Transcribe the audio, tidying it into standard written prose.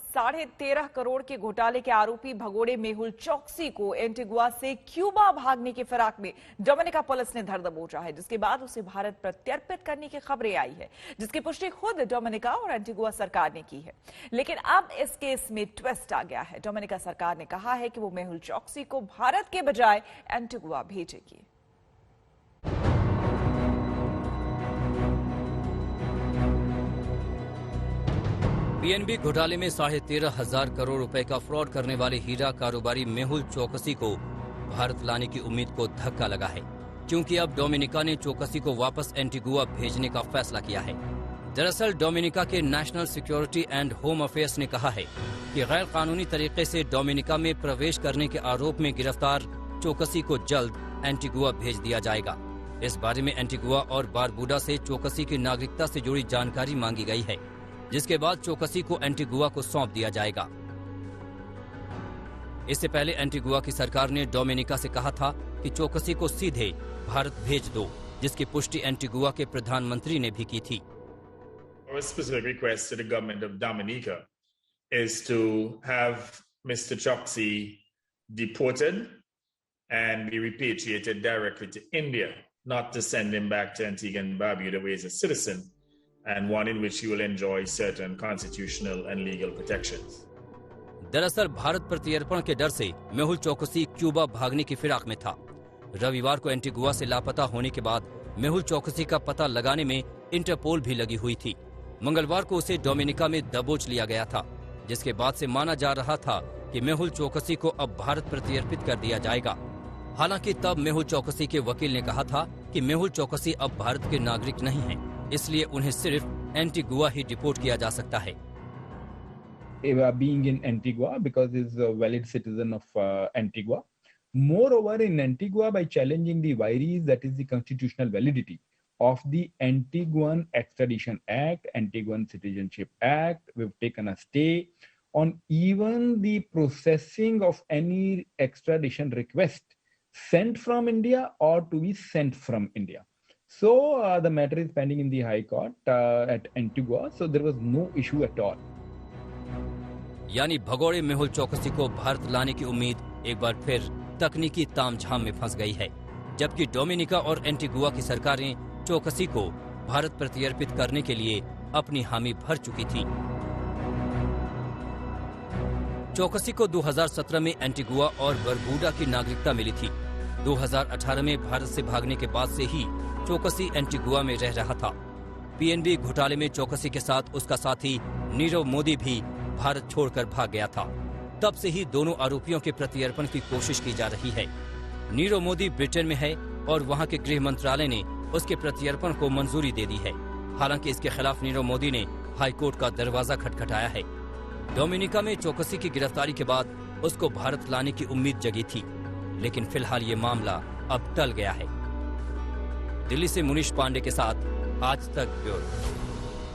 13.5 करोड़ के घोटाले के आरोपी भगोड़े मेहुल चोकसी को एंटीगुआ से क्यूबा भागने की फिराक में डोमिनिका पुलिस ने धर दबोचा है, जिसके बाद उसे भारत प्रत्यर्पित करने की खबरें आई है, जिसकी पुष्टि खुद डोमिनिका और एंटीगुआ सरकार ने की है। लेकिन अब इस केस में ट्विस्ट आ गया है। डोमिनिका सरकार ने कहा है कि वो मेहुल चोकसी को भारत के बजाय एंटीगुआ भेजेगी। पीएनबी घोटाले में 13,500 करोड़ रुपए का फ्रॉड करने वाले हीरा कारोबारी मेहुल चोकसी को भारत लाने की उम्मीद को धक्का लगा है, क्योंकि अब डोमिनिका ने चोकसी को वापस एंटीगुआ भेजने का फैसला किया है। दरअसल डोमिनिका के national security and home affairs ने कहा है कि गैर कानूनी तरीके से डोमिनिका में प्रवेश करने के आरोप में गिरफ्तार चोकसी को जल्द एंटीगुआ भेज दिया जाएगा। इस बारे में एंटीगुआ और बारबुडा से चोकसी की नागरिकता से जुड़ी जानकारी मांगी गई है, जिसके बाद चोकसी को एंटीगुआ को सौंप दिया जाएगा। इससे पहले एंटीगुआ की सरकार ने डोमिनिका से कहा था कि चोकसी को सीधे भारत भेज दो, जिसकी पुष्टि एंटीगुआ के प्रधानमंत्री ने भी की थी। Our specific request to the government of Dominica is to have Mr. Choksi deported and be repatriated directly to India, not to send him back to Antigua and Barbuda where he is a citizen, and one in which he will enjoy certain constitutional and legal protections. दरअसल भारत प्रत्यर्पण के डर से Mehul Choksi Cuba भागने की फिराक में था। रविवार को एंटीगुआ से लापता होने के बाद मेहुल चोकसी का पता लगाने में इंटरपोल भी लगी हुई थी। मंगलवार को उसे डोमिनिका में दबोच लिया गया था, जिसके बाद से माना जा रहा था कि मेहुल चोकसी को अब भारत प्रत्यर्पित कर दिया जाएगा। हालांकि तब मेहुल चोकसी के वकील ने कहा था कि मेहुल चोकसी अब भारत के नागरिक नहीं हैं, इसलिए उन्हें सिर्फ एंटीगुआ ही डिपोर्ट किया जा सकता है। Being in Antigua because he is a valid citizen of Antigua. Moreover, in Antigua, by challenging the vires, that is the constitutional validity of the Antiguan Extradition Act, Antiguan Citizenship Act, we've taken a stay on even the processing of any extradition request sent from India or to be sent from India. So the matter is pending in the High Court at Antigua, so there was no issue at all. यानी भगोड़े मेहुल चोकसी को भारत लाने की उम्मीद एक बार फिर तकनीकी तामझाम में फंस गई है, जबकि डोमिनिका और एंटीगुआ की सरकारें चोकसी को भारत प्रत्यर्पित करने के लिए अपनी हामी भर चुकी थी। चोकसी को 2017 में एंटीगुआ और बरबुडा की नागरिकता मिली थी। 2018 में भारत से भागने के बाद से ही चोकसी एंटीगुआ में रह रहा था। पीएनबी घोटाले में चोकसी के साथ उसका साथी नीरव मोदी भी भारत छोड़कर भाग गया था। तब से ही दोनों आरोपियों के प्रत्यर्पण की कोशिश की जा रही है। नीरव मोदी ब्रिटेन में है और वहां के गृह मंत्रालय ने उसके प्रत्यर्पण को मंजूरी दे दी है। हालांकि इसके खिलाफ नीरव मोदी ने हाई कोर्ट का दरवाजा खटखटाया है। डोमिनिका में चोकसी की गिरफ्तारी के बाद उसको भारत लाने की उम्मीद जगी थी, लेकिन फिलहाल ये मामला अब टल गया है। दिल्ली से मुनीश पांडे के साथ आज तक ब्यूरो।